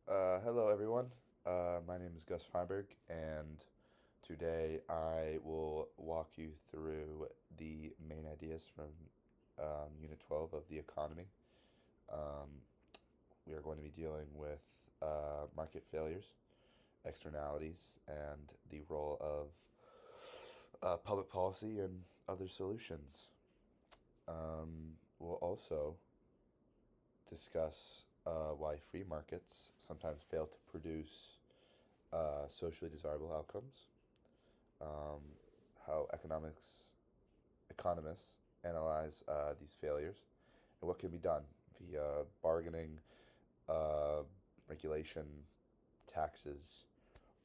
Hello, everyone. My name is Gus Feinberg, and today I will walk you through the main ideas from Unit 12 of the economy. Um, we are going to be dealing with market failures, externalities, and the role of public policy and other solutions. We'll also discuss why free markets sometimes fail to produce socially desirable outcomes, um, how economists analyze these failures, and what can be done via bargaining, uh, regulation, taxes,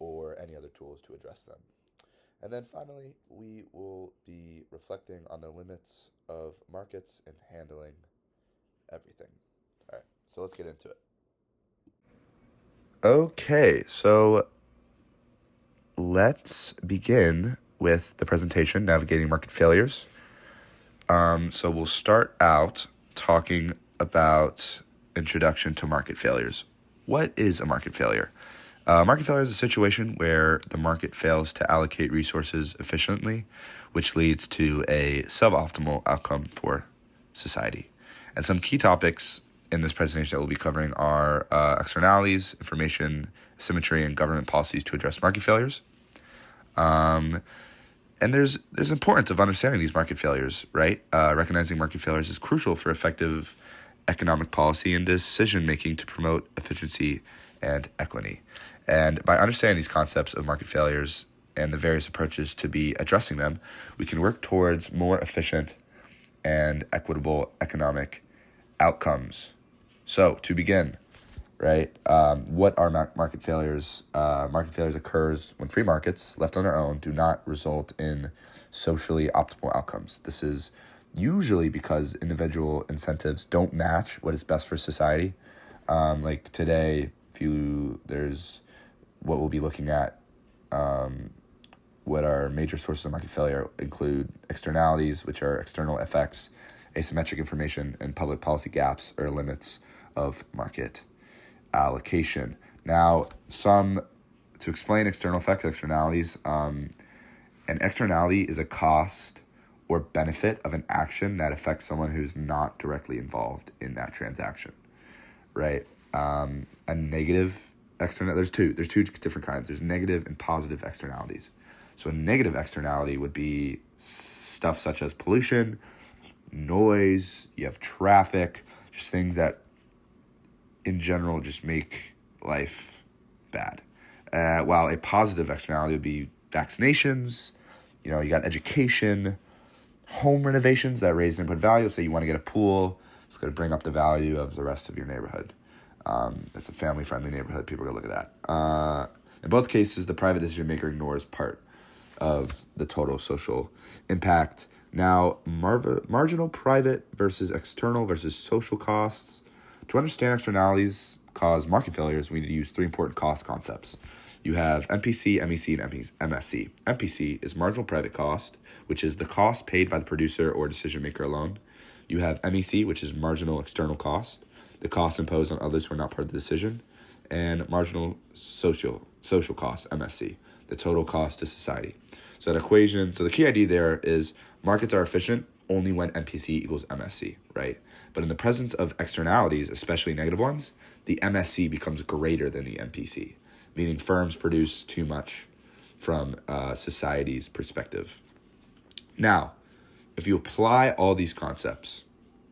or any other tools to address them. And then finally, we will be reflecting on the limits of markets in handling everything. All right, so let's get into it. Okay, so let's begin with the presentation, Navigating Market Failures. So we'll start out talking about introduction to market failures. What is a market failure? Market failure is a situation where the market fails to allocate resources efficiently, which leads to a suboptimal outcome for society. And some key topics in this presentation that we'll be covering are externalities, information asymmetry, and government policies to address market failures. And there's importance of understanding these market failures, right? Recognizing market failures is crucial for effective economic policy and decision making to promote efficiency and equity. And by understanding these concepts of market failures and the various approaches to be addressing them, we can work towards more efficient and equitable economic outcomes. So to begin, right? What are market failures? Market failures occurs when free markets, left on their own, do not result in socially optimal outcomes. This is usually because individual incentives don't match what is best for society. Like today, there's what we'll be looking at. What our major sources of market failure include externalities, which are external effects, asymmetric information, and public policy gaps or limits of market allocation. Now, to explain external effects, externalities, an externality is a cost or benefit of an action that affects someone who's not directly involved in that transaction, right? A negative external, there's two different kinds. There's negative and positive externalities. So a negative externality would be stuff such as pollution, noise, you have traffic, just things that in general just make life bad. While a positive externality would be vaccinations, you got education, home renovations that raise input value. Say you want to get a pool, it's going to bring up the value of the rest of your neighborhood. It's a family-friendly neighborhood. People are going to look at that. In both cases, the private decision maker ignores part of the total social impact. Now, marginal private versus external versus social costs. To understand externalities cause market failures, we need to use three important cost concepts. You have MPC, MEC, and MSC. MPC is marginal private cost, which is the cost paid by the producer or decision maker alone. You have MEC, which is marginal external cost, the cost imposed on others who are not part of the decision, and marginal social cost, MSC, the total cost to society. So the key idea there is markets are efficient only when MPC equals MSC, right? But in the presence of externalities, especially negative ones, the MSC becomes greater than the MPC, meaning firms produce too much from society's perspective. Now, if you apply all these concepts,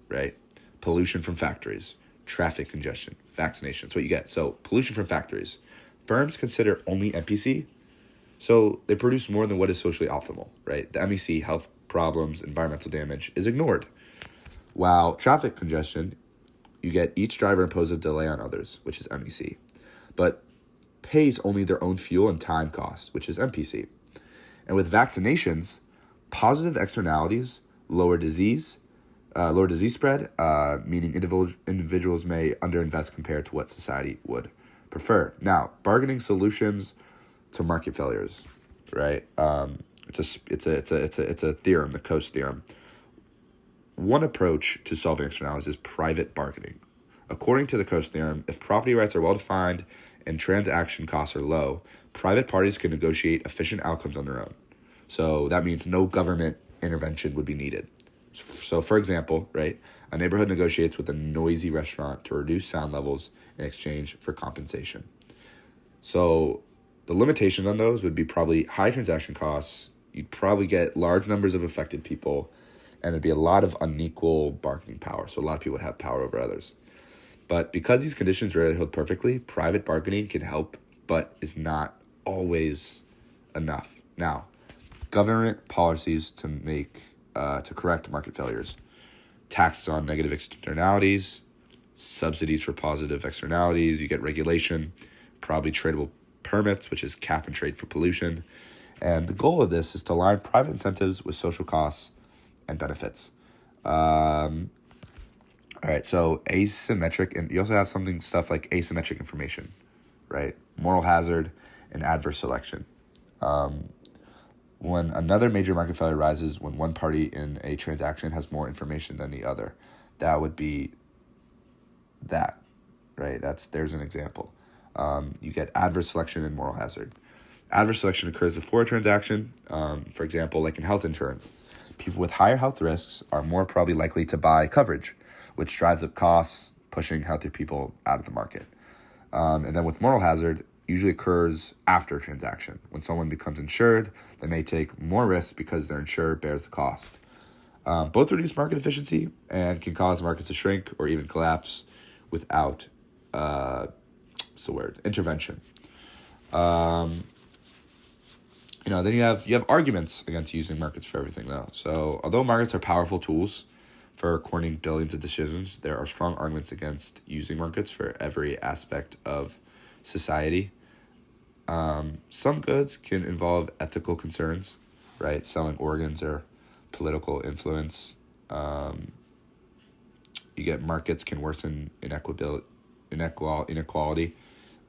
right? Pollution from factories, traffic congestion, vaccinations, what you get. So pollution from factories. Firms consider only MPC, so they produce more than what is socially optimal, right? The MEC, health problems, environmental damage, is ignored. While traffic congestion, you get each driver imposes a delay on others, which is MEC, but pays only their own fuel and time costs, which is MPC. And with vaccinations, positive externalities lower disease spread, meaning individuals may underinvest compared to what society would prefer. Now, bargaining solutions to market failures, right? It's a theorem, the Coase theorem. One approach to solving externalities is private bargaining. According to the Coase theorem, if property rights are well defined and transaction costs are low, private parties can negotiate efficient outcomes on their own. So that means no government intervention would be needed. So for example, right, a neighborhood negotiates with a noisy restaurant to reduce sound levels in exchange for compensation. So the limitations on those would be probably high transaction costs. You'd probably get large numbers of affected people, and there'd be a lot of unequal bargaining power. So a lot of people would have power over others. But because these conditions rarely hold perfectly, private bargaining can help, but is not always enough. Now, government policies to correct market failures: taxes on negative externalities, subsidies for positive externalities. You get regulation, probably tradable permits, which is cap and trade for pollution. And the goal of this is to align private incentives with social costs and benefits. All right, so asymmetric, and you also have stuff like asymmetric information, right? Moral hazard and adverse selection. When another major market failure arises when one party in a transaction has more information than the other, that would be that, right? There's an example. You get adverse selection and moral hazard. Adverse selection occurs before a transaction. For example, like in health insurance, people with higher health risks are more probably likely to buy coverage, which drives up costs, pushing healthier people out of the market. And then with moral hazard, usually occurs after a transaction. When someone becomes insured, they may take more risks because their insurer bears the cost. Both reduce market efficiency and can cause markets to shrink or even collapse without intervention. Then you have arguments against using markets for everything, though. So although markets are powerful tools for coordinating billions of decisions, there are strong arguments against using markets for every aspect of society. Some goods can involve ethical concerns, right? Selling organs or political influence. You get markets can worsen inequality.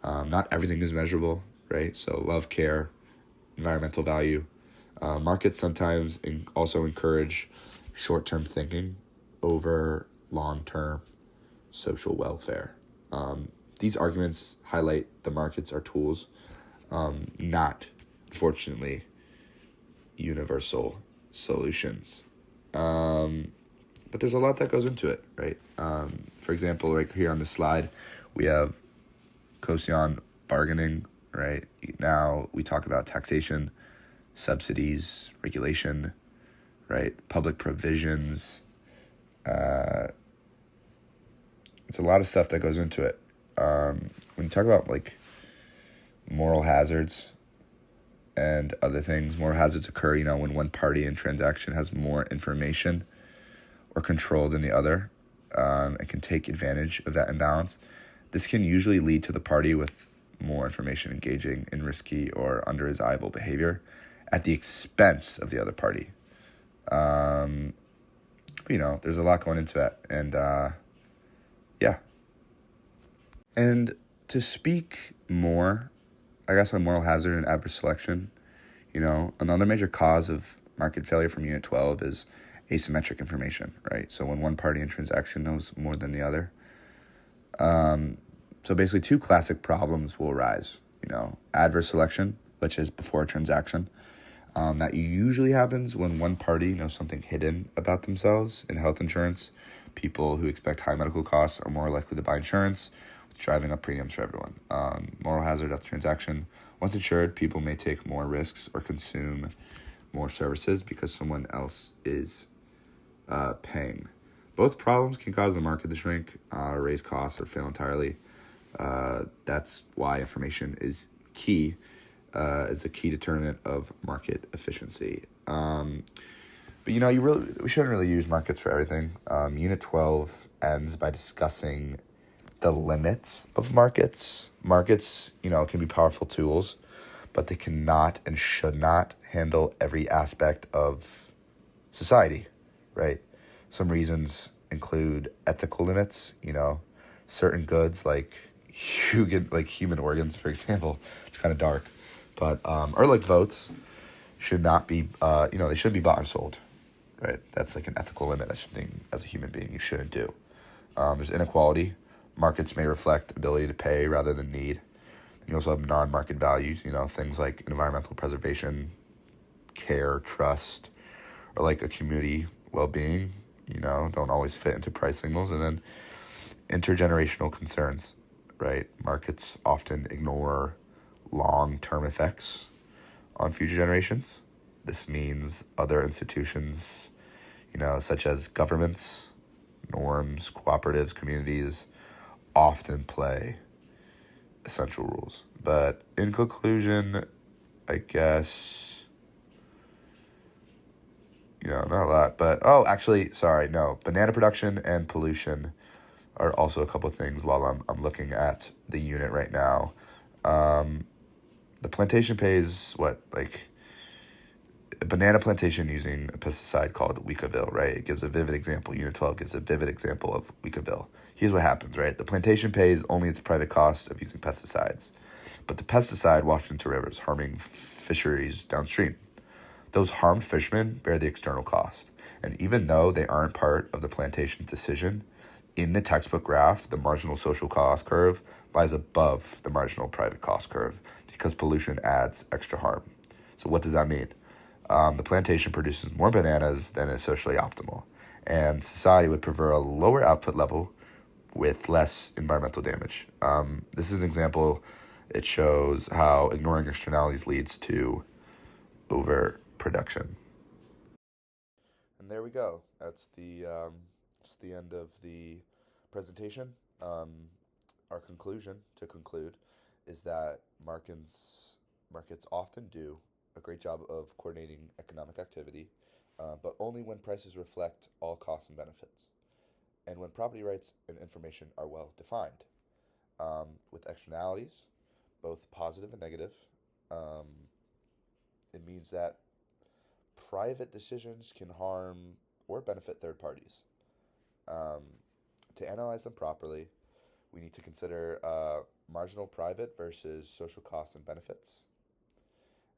Not everything is measurable, right? So love, care, environmental value. Markets sometimes also encourage short-term thinking over long-term social welfare. These arguments highlight the markets are tools, not, unfortunately, universal solutions. But there's a lot that goes into it, right? For example, right here on this slide, we have Coase bargaining, right? Now we talk about taxation, subsidies, regulation, right? Public provisions. It's a lot of stuff that goes into it. When you talk about like moral hazards and other things, moral hazards occur, when one party in transaction has more information or control than the other, and can take advantage of that imbalance. This can usually lead to the party with more information engaging in risky or undesirable behavior at the expense of the other party. There's a lot going into that. And, yeah. And to speak more, I guess, on moral hazard and adverse selection, another major cause of market failure from Unit 12 is asymmetric information, right? So when one party in transaction knows more than the other. So basically two classic problems will arise, adverse selection, which is before a transaction. That usually happens when one party knows something hidden about themselves. In health insurance, people who expect high medical costs are more likely to buy insurance, driving up premiums for everyone. Moral hazard of the transaction. Once insured, people may take more risks or consume more services because someone else is paying. Both problems can cause the market to shrink, raise costs, or fail entirely. That's why information is key. It's a key determinant of market efficiency. But we shouldn't really use markets for everything. Unit 12 ends by discussing the limits of markets. Markets, can be powerful tools, but they cannot and should not handle every aspect of society, right? Some reasons include ethical limits, certain goods like human organs, for example. It's kind of dark, but or like votes should not be, they shouldn't be bought and sold, right? That's like an ethical limit. That's something as a human being you shouldn't do. There's inequality. Markets may reflect ability to pay rather than need. You also have non-market values, things like environmental preservation, care, trust, or like a community well-being, don't always fit into price signals. And then intergenerational concerns, right? Markets often ignore long-term effects on future generations. This means other institutions, such as governments, norms, cooperatives, communities, often play essential rules. But in conclusion, I guess, not a lot. But, banana production and pollution are also a couple of things while I'm looking at the unit right now. The plantation pays a banana plantation using a pesticide called Weekaville, right? It gives a vivid example. Unit 12 gives a vivid example of Weekaville. Here's what happens, right? The plantation pays only its private cost of using pesticides, but the pesticide washed into rivers, harming fisheries downstream. Those harmed fishermen bear the external cost. And even though they aren't part of the plantation's decision, in the textbook graph, the marginal social cost curve lies above the marginal private cost curve because pollution adds extra harm. So what does that mean? The plantation produces more bananas than is socially optimal, and society would prefer a lower output level with less environmental damage. This is an example. It shows how ignoring externalities leads to overproduction. And there we go. That's the end of the presentation. Our conclusion, to conclude, is that markets often do a great job of coordinating economic activity, but only when prices reflect all costs and benefits, and when property rights and information are well defined. With externalities, both positive and negative, um, it means that private decisions can harm or benefit third parties. Um, to analyze them properly, we need to consider marginal private versus social costs and benefits.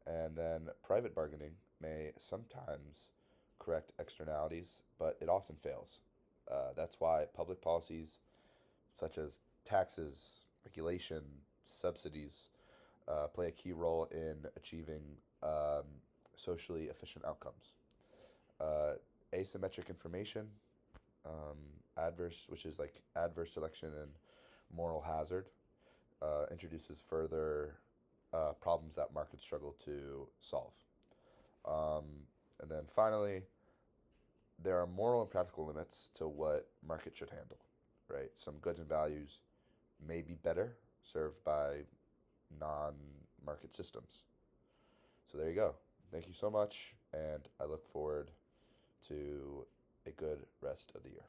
And then private bargaining may sometimes correct externalities, but it often fails. That's why public policies such as taxes, regulation, subsidies play a key role in achieving um, socially efficient outcomes. Uh, Asymmetric information, which is like adverse selection and moral hazard, introduces further problems that markets struggle to solve. Um, and then finally, there are moral and practical limits to what markets should handle, right? Some goods and values may be better served by non-market systems. So there you go. Thank you so much, and I look forward to a good rest of the year.